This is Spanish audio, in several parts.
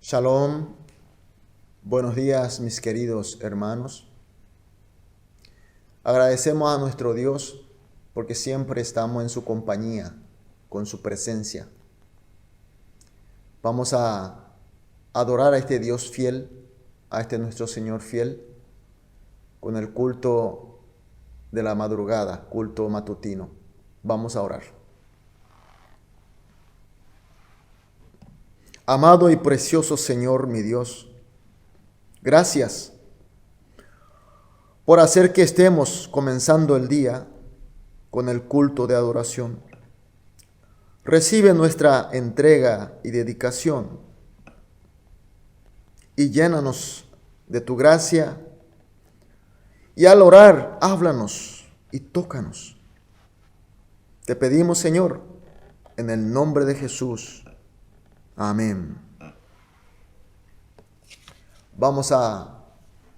Shalom, buenos días mis queridos hermanos. Agradecemos a nuestro Dios porque siempre estamos en su compañía, con su presencia. Vamos a adorar a este Dios fiel, a este nuestro Señor fiel, con el culto de la madrugada, culto matutino. Vamos a orar. Amado y precioso Señor, mi Dios, gracias por hacer que estemos comenzando el día con el culto de adoración. Recibe nuestra entrega y dedicación y llénanos de tu gracia, y al orar, háblanos y tócanos. Te pedimos, Señor, en el nombre de Jesús. Amén. Vamos a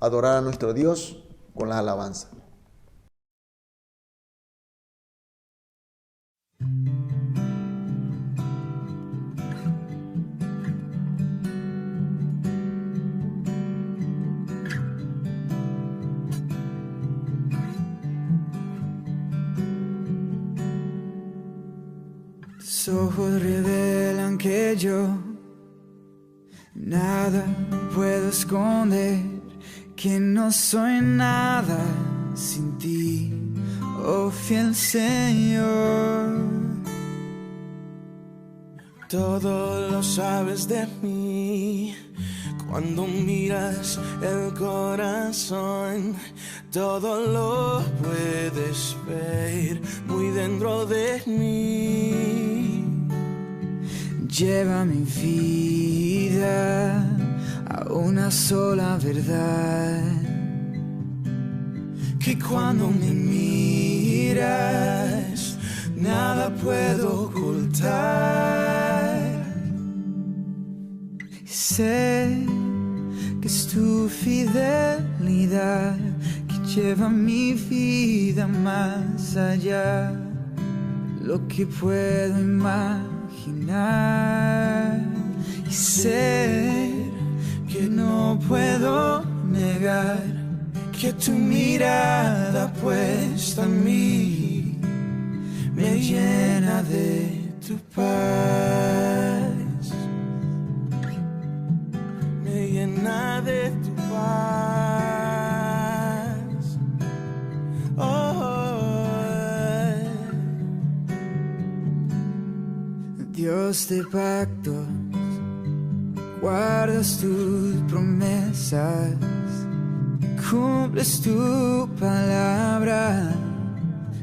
adorar a nuestro Dios con la alabanza. Tus ojos revelan que yo nada puedo esconder, que no soy nada sin ti, oh fiel Señor. Todo lo sabes de mí, cuando miras el corazón, todo lo puedes ver muy dentro de mí. Lleva mi vida a una sola verdad, que cuando me miras nada puedo ocultar. Sé que es tu fidelidad que lleva mi vida más allá de lo que puedo imaginar. Y sé que no puedo negar que tu mirada puesta en mí me llena de tu paz, me llena de tu paz. Dios de pactos, guardas tus promesas, cumples tu palabra,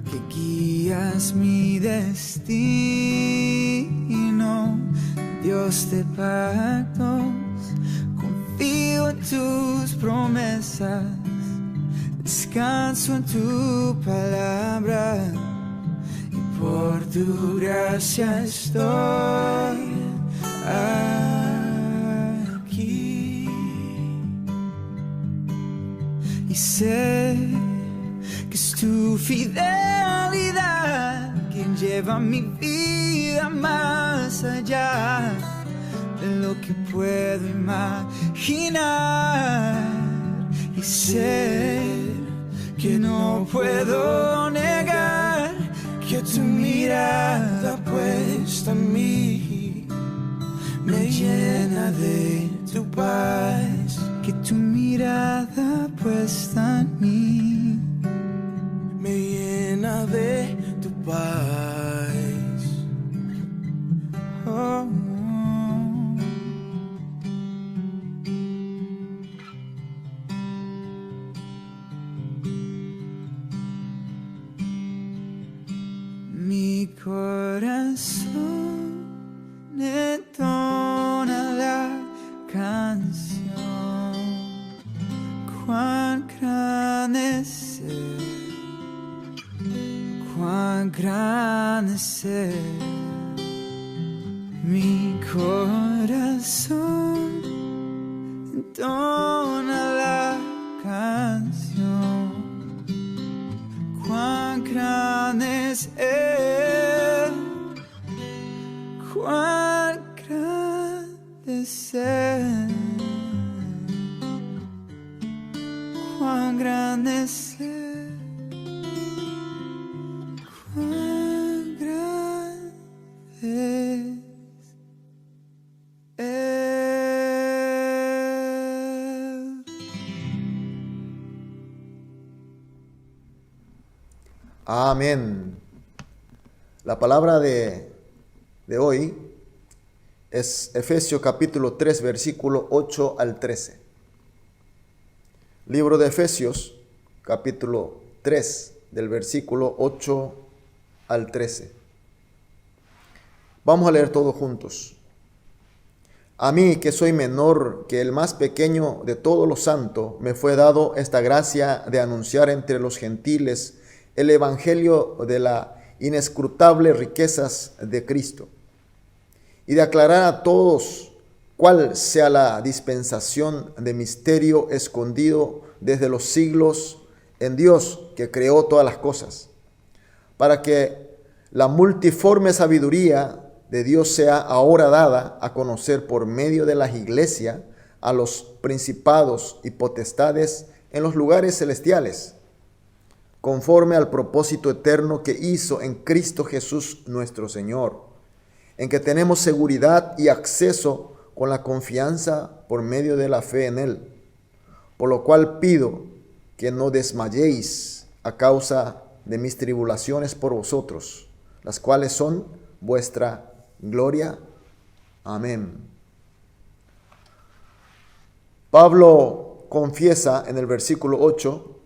que guías mi destino. Dios de pactos, confío en tus promesas, descanso en tu palabra, y por tu gracia estoy aquí. Y sé que es tu fidelidad quien lleva mi vida más allá de lo que puedo imaginar. Y sé que no puedo negar que tu mirada puesta en mí me llena de tu paz, que tu mirada puesta en mí me llena de tu paz. oh. Mi corazón entona la canción amanecer. Mi corazón entona la canción. Cuán grande es Él, cuán grande es Él, cuán grande es Él, cuán grande es Él. Amén. La palabra de hoy es Efesios capítulo 3, versículo 8 al 13. Libro de Efesios, capítulo 3, del versículo 8 al 13. Vamos a leer todos juntos. A mí, que soy menor que el más pequeño de todos los santos, me fue dado esta gracia de anunciar entre los gentiles el evangelio de las inescrutables riquezas de Cristo, y de aclarar a todos cuál sea la dispensación de misterio escondido desde los siglos en Dios, que creó todas las cosas, para que la multiforme sabiduría de Dios sea ahora dada a conocer por medio de las iglesias a los principados y potestades en los lugares celestiales, conforme al propósito eterno que hizo en Cristo Jesús nuestro Señor, en que tenemos seguridad y acceso con la confianza por medio de la fe en Él. Por lo cual pido que no desmayéis a causa de mis tribulaciones por vosotros, las cuales son vuestra gloria. Amén. Pablo confiesa en el versículo 8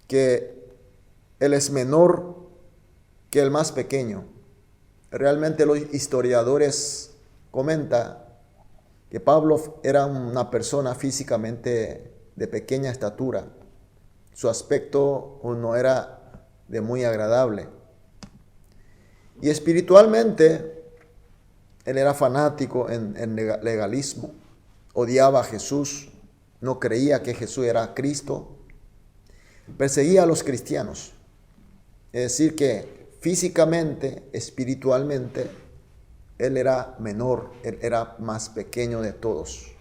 que Él es menor que el más pequeño. Realmente los historiadores comentan que Pablo era una persona físicamente de pequeña estatura. Su aspecto no era de muy agradable. Y espiritualmente, él era fanático en legalismo. Odiaba a Jesús, no creía que Jesús era Cristo. Perseguía a los cristianos. Es decir, que físicamente, espiritualmente, él era menor, él era más pequeño de todos.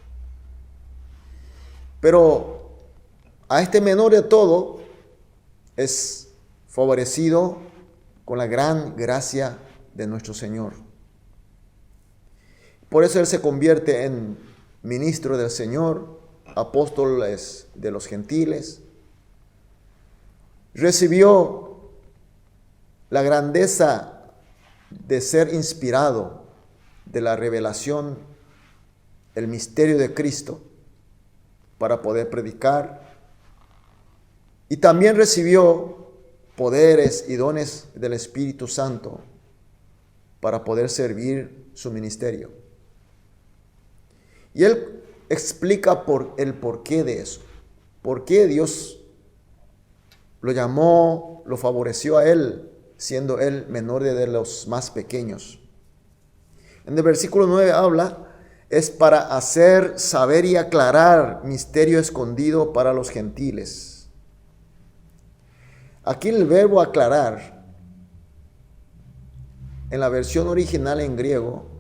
Pero a este menor de todo es favorecido con la gran gracia de nuestro Señor. Por eso él se convierte en ministro del Señor, apóstoles de los gentiles. Recibió la grandeza de ser inspirado de la revelación, el misterio de Cristo, para poder predicar. Y también recibió poderes y dones del Espíritu Santo para poder servir su ministerio. Y él explica el porqué de eso. ¿Por qué Dios lo llamó, lo favoreció a él, siendo él menor de los más pequeños? En el versículo 9 habla, es para hacer saber y aclarar misterio escondido para los gentiles. Aquí el verbo aclarar, en la versión original en griego,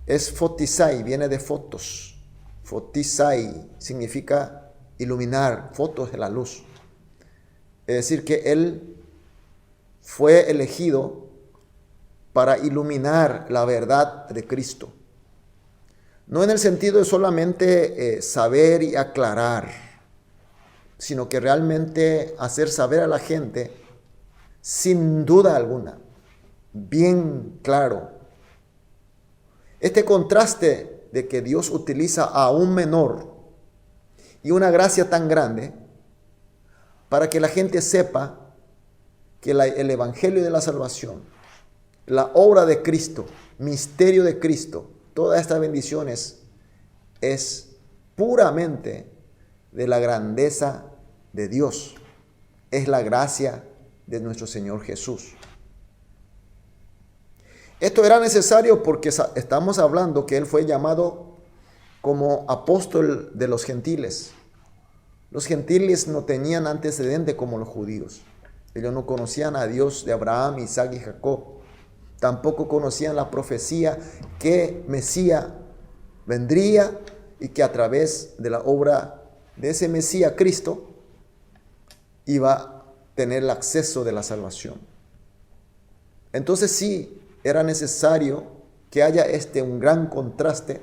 es fotisai, viene de fotos. Fotisai significa iluminar, fotos de la luz. Es decir, que él fue elegido para iluminar la verdad de Cristo. No en el sentido de solamente saber y aclarar, sino que realmente hacer saber a la gente, sin duda alguna, bien claro. Este contraste de que Dios utiliza a un menor y una gracia tan grande para que la gente sepa que el evangelio de la salvación, la obra de Cristo, misterio de Cristo, todas estas bendiciones es puramente de la grandeza de Dios. Es la gracia de nuestro Señor Jesús. Esto era necesario porque estamos hablando que él fue llamado como apóstol de los gentiles. Los gentiles no tenían antecedente como los judíos. Ellos no conocían a Dios de Abraham, Isaac y Jacob. Tampoco conocían la profecía que Mesías vendría y que a través de la obra de ese Mesías, Cristo, iba a tener el acceso de la salvación. Entonces sí, era necesario que haya un gran contraste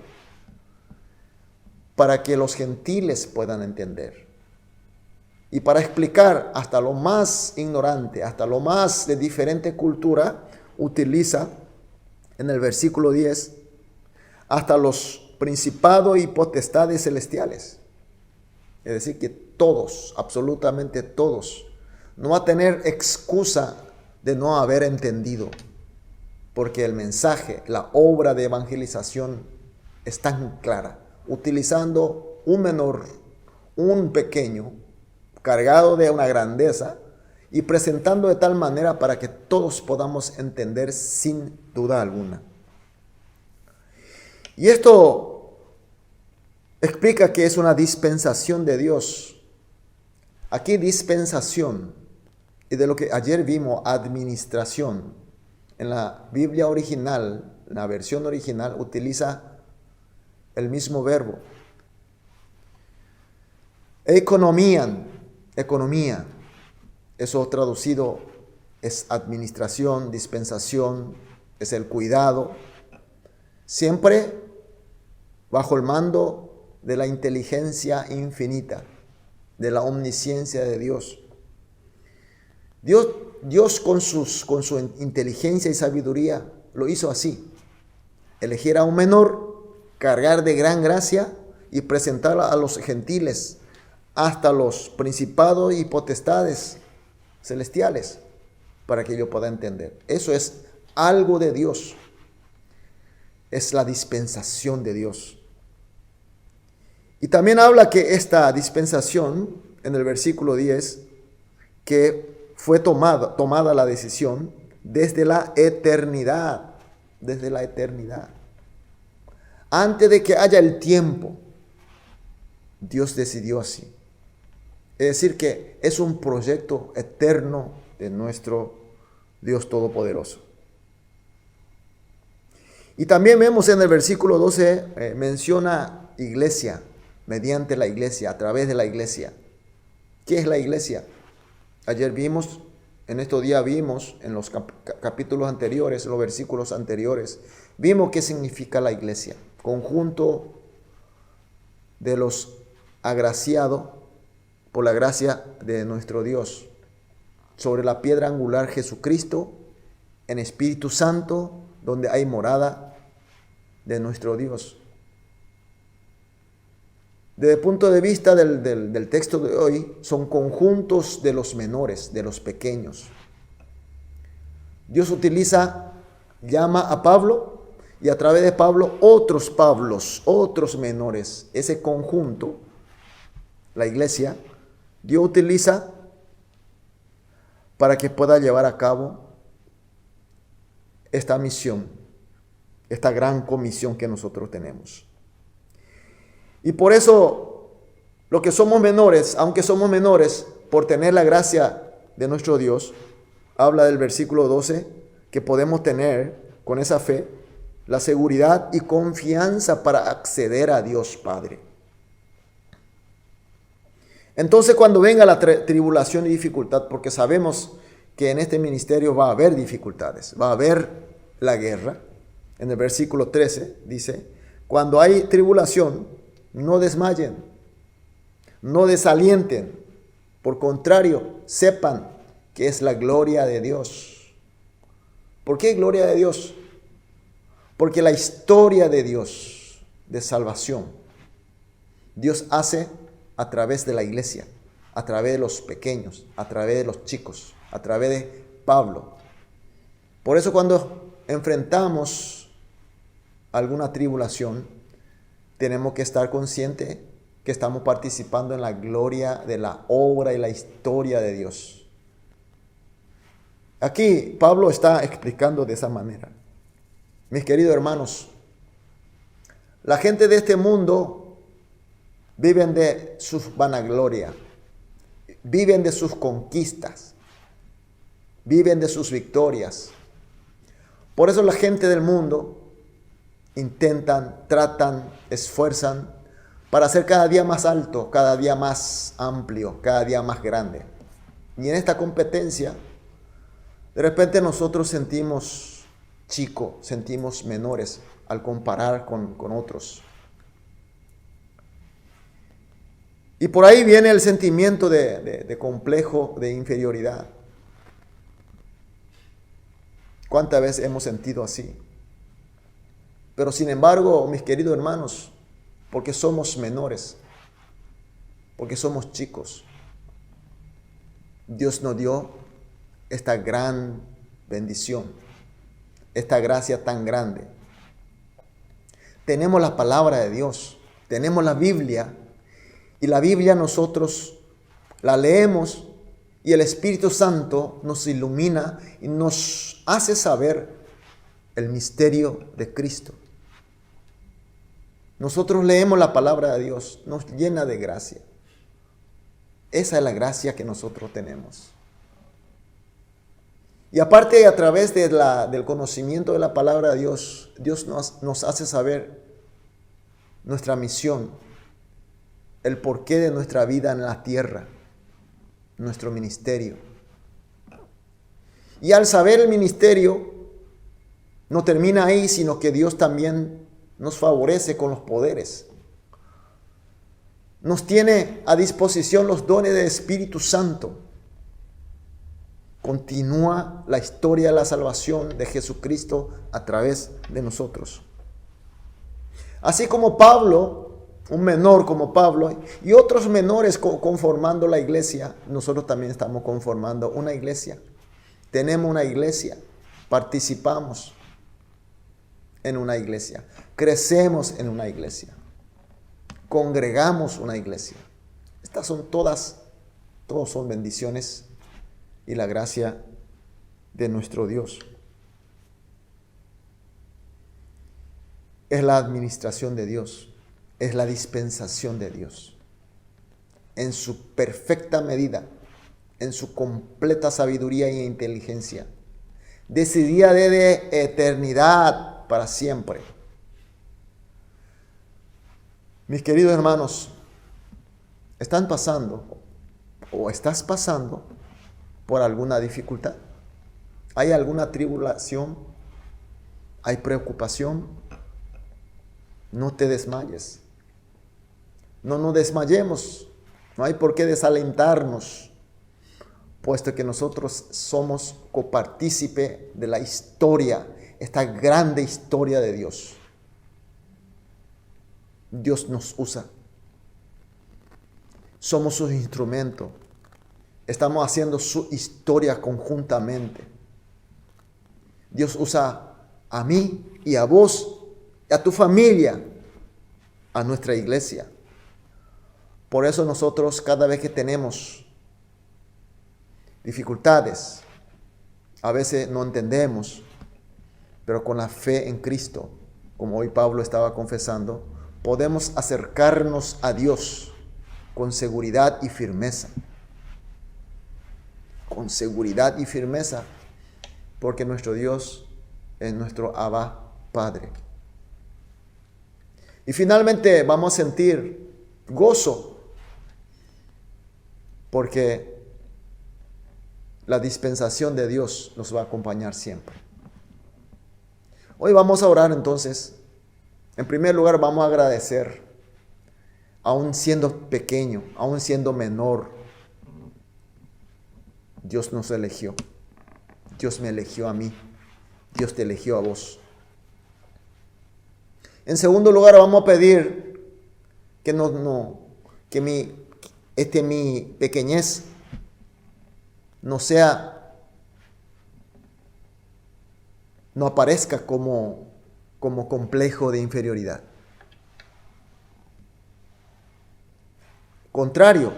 para que los gentiles puedan entender. Y para explicar hasta lo más ignorante, hasta lo más de diferente cultura, utiliza en el versículo 10 hasta los principados y potestades celestiales. Es decir, que todos, absolutamente todos, no va a tener excusa de no haber entendido, porque el mensaje, la obra de evangelización es tan clara, utilizando un menor, un pequeño, cargado de una grandeza y presentando de tal manera para que todos podamos entender sin duda alguna. Y esto explica que es una dispensación de Dios. Aquí dispensación, y de lo que ayer vimos, administración. En la Biblia original, en la versión original, utiliza el mismo verbo. Economía, eso traducido es administración, dispensación, es el cuidado, siempre bajo el mando de la inteligencia infinita, de la omnisciencia de Dios. Dios con su inteligencia y sabiduría lo hizo así. Elegir a un menor, cargar de gran gracia y presentarla a los gentiles, hasta los principados y potestades celestiales, para que yo pueda entender. Eso es algo de Dios. Es la dispensación de Dios. Y también habla que esta dispensación, en el versículo 10, que fue tomada la decisión desde la eternidad. Desde la eternidad. Antes de que haya el tiempo, Dios decidió así. Es decir, que es un proyecto eterno de nuestro Dios Todopoderoso. Y también vemos en el versículo 12, menciona iglesia, mediante la iglesia, a través de la iglesia. ¿Qué es la iglesia? Ayer vimos, en estos días vimos, en los capítulos anteriores, los versículos anteriores, vimos qué significa la iglesia. Conjunto de los agraciados por la gracia de nuestro Dios, sobre la piedra angular Jesucristo, en Espíritu Santo, donde hay morada de nuestro Dios. Desde el punto de vista del texto de hoy, son conjuntos de los menores, de los pequeños. Dios llama a Pablo, y a través de Pablo otros Pablos, otros menores. Ese conjunto, la iglesia, Dios utiliza para que pueda llevar a cabo esta misión, esta gran comisión que nosotros tenemos. Y por eso, lo que somos menores, aunque somos menores, por tener la gracia de nuestro Dios, habla del versículo 12, que podemos tener con esa fe la seguridad y confianza para acceder a Dios Padre. Entonces, cuando venga la tribulación y dificultad, porque sabemos que en este ministerio va a haber dificultades, va a haber la guerra. En el versículo 13 dice, cuando hay tribulación, no desmayen, no desalienten. Por contrario, sepan que es la gloria de Dios. ¿Por qué gloria de Dios? Porque la historia de Dios, de salvación, Dios hace a través de la iglesia, a través de los pequeños, a través de los chicos, a través de Pablo. Por eso cuando enfrentamos alguna tribulación, tenemos que estar conscientes que estamos participando en la gloria de la obra y la historia de Dios. Aquí Pablo está explicando de esa manera. Mis queridos hermanos, la gente de este mundo viven de sus vanagloria, viven de sus conquistas, viven de sus victorias. Por eso la gente del mundo intentan, tratan, esfuerzan para ser cada día más alto, cada día más amplio, cada día más grande. Y en esta competencia, de repente nosotros sentimos chicos, sentimos menores al comparar con otros. Y por ahí viene el sentimiento de complejo, de inferioridad. ¿Cuántas veces hemos sentido así? Pero sin embargo, mis queridos hermanos, porque somos menores, porque somos chicos, Dios nos dio esta gran bendición, esta gracia tan grande. Tenemos la palabra de Dios, tenemos la Biblia, y la Biblia nosotros la leemos y el Espíritu Santo nos ilumina y nos hace saber el misterio de Cristo. Nosotros leemos la palabra de Dios, nos llena de gracia. Esa es la gracia que nosotros tenemos. Y aparte, a través del conocimiento de la palabra de Dios, Dios nos hace saber nuestra misión, el porqué de nuestra vida en la tierra, nuestro ministerio. Y al saber el ministerio, no termina ahí, sino que Dios también nos favorece con los poderes. Nos tiene a disposición los dones del Espíritu Santo. Continúa la historia de la salvación de Jesucristo a través de nosotros. Así como Pablo, un menor como Pablo, y otros menores conformando la iglesia, nosotros también estamos conformando una iglesia. Tenemos una iglesia, participamos en una iglesia, crecemos en una iglesia, congregamos una iglesia. Estas son todos son bendiciones y la gracia de nuestro Dios. Es la administración de Dios, es la dispensación de Dios. En su perfecta medida, en su completa sabiduría e inteligencia, decidida de eternidad para siempre. Mis queridos hermanos, ¿están pasando o estás pasando por alguna dificultad? ¿Hay alguna tribulación? ¿Hay preocupación? No te desmayes. No nos desmayemos. No hay por qué desalentarnos, puesto que nosotros somos copartícipe de la historia, esta grande historia de Dios. Dios nos usa. Somos su instrumento. Estamos haciendo su historia conjuntamente. Dios usa a mí y a vos, a tu familia, a nuestra iglesia. Por eso nosotros cada vez que tenemos dificultades, a veces no entendemos, pero con la fe en Cristo, como hoy Pablo estaba confesando, podemos acercarnos a Dios con seguridad y firmeza. Con seguridad y firmeza, porque nuestro Dios es nuestro Abba Padre. Y finalmente vamos a sentir gozo, porque la dispensación de Dios nos va a acompañar siempre. Hoy vamos a orar entonces. En primer lugar vamos a agradecer, aún siendo pequeño, aún siendo menor, Dios nos eligió. Dios me eligió a mí. Dios te eligió a vos. En segundo lugar, vamos a pedir que mi pequeñez no aparezca como complejo de inferioridad. Contrario,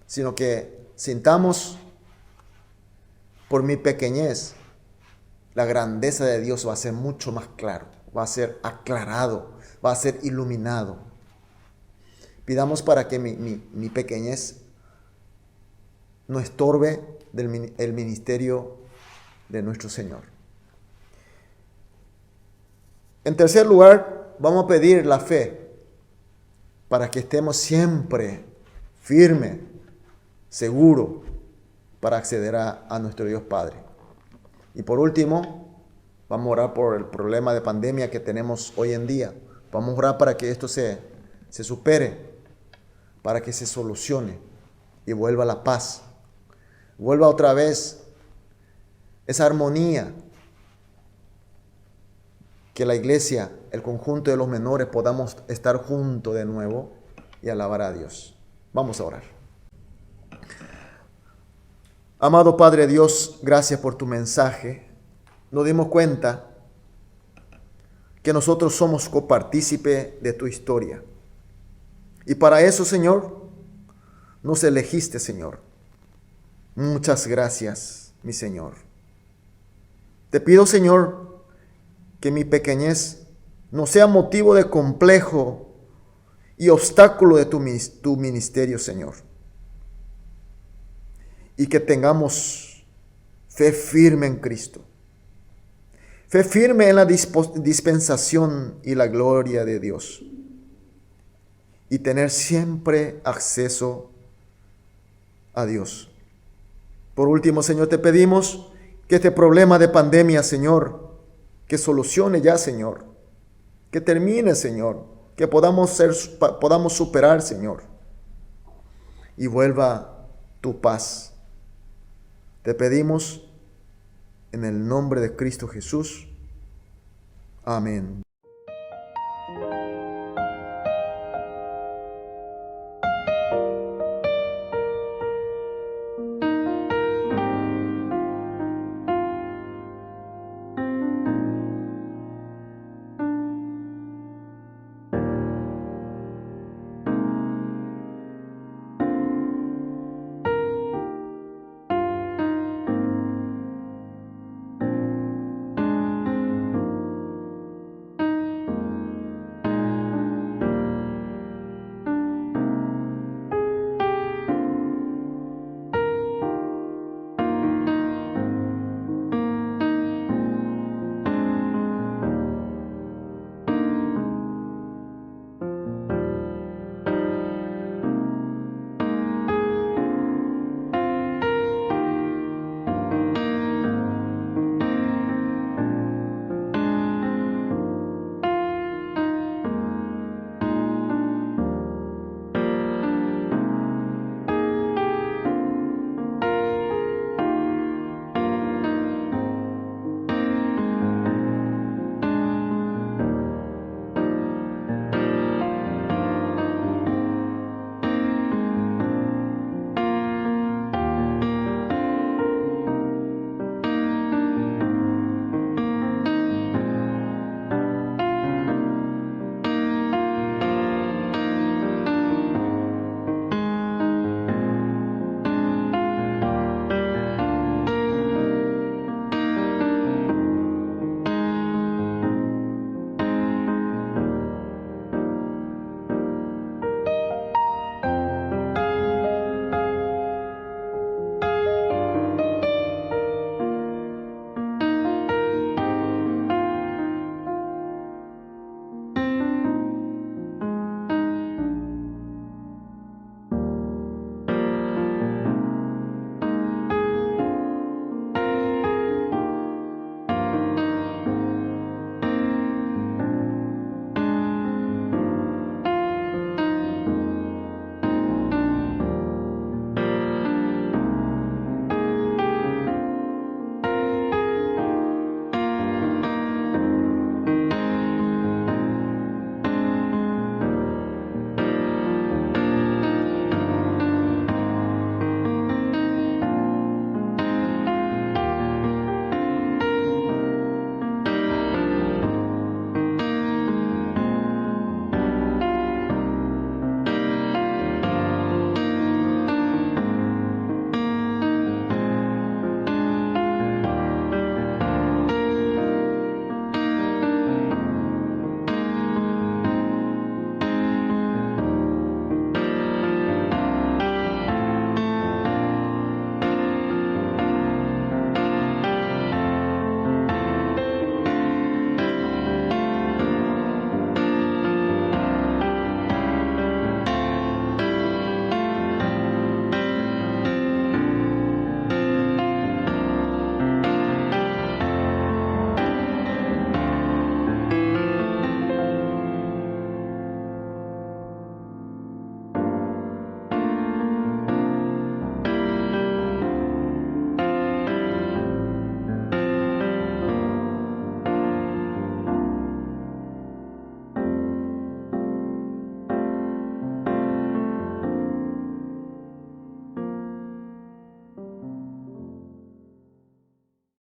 sino que sintamos por mi pequeñez la grandeza de Dios va a ser mucho más claro, va a ser aclarado, va a ser iluminado. Pidamos para que mi pequeñez no estorbe el ministerio de nuestro Señor. En tercer lugar, vamos a pedir la fe para que estemos siempre firmes, seguros, para acceder a nuestro Dios Padre. Y por último, vamos a orar por el problema de pandemia que tenemos hoy en día. Vamos a orar para que esto se supere, para que se solucione y vuelva la paz. Vuelva otra vez esa armonía, que la iglesia, el conjunto de los menores, podamos estar juntos de nuevo y alabar a Dios. Vamos a orar. Amado Padre Dios, gracias por tu mensaje. Nos dimos cuenta que nosotros somos copartícipe de tu historia. Y para eso, Señor, nos elegiste, Señor. Muchas gracias, mi Señor. Te pido, Señor, que mi pequeñez no sea motivo de complejo y obstáculo de tu ministerio, Señor. Y que tengamos fe firme en Cristo. Fe firme en la dispensación y la gloria de Dios. Y tener siempre acceso a Dios. Por último, Señor, te pedimos que este problema de pandemia, Señor, que solucione ya, Señor. Que termine, Señor. Que podamos superar, Señor. Y vuelva tu paz. Te pedimos en el nombre de Cristo Jesús. Amén.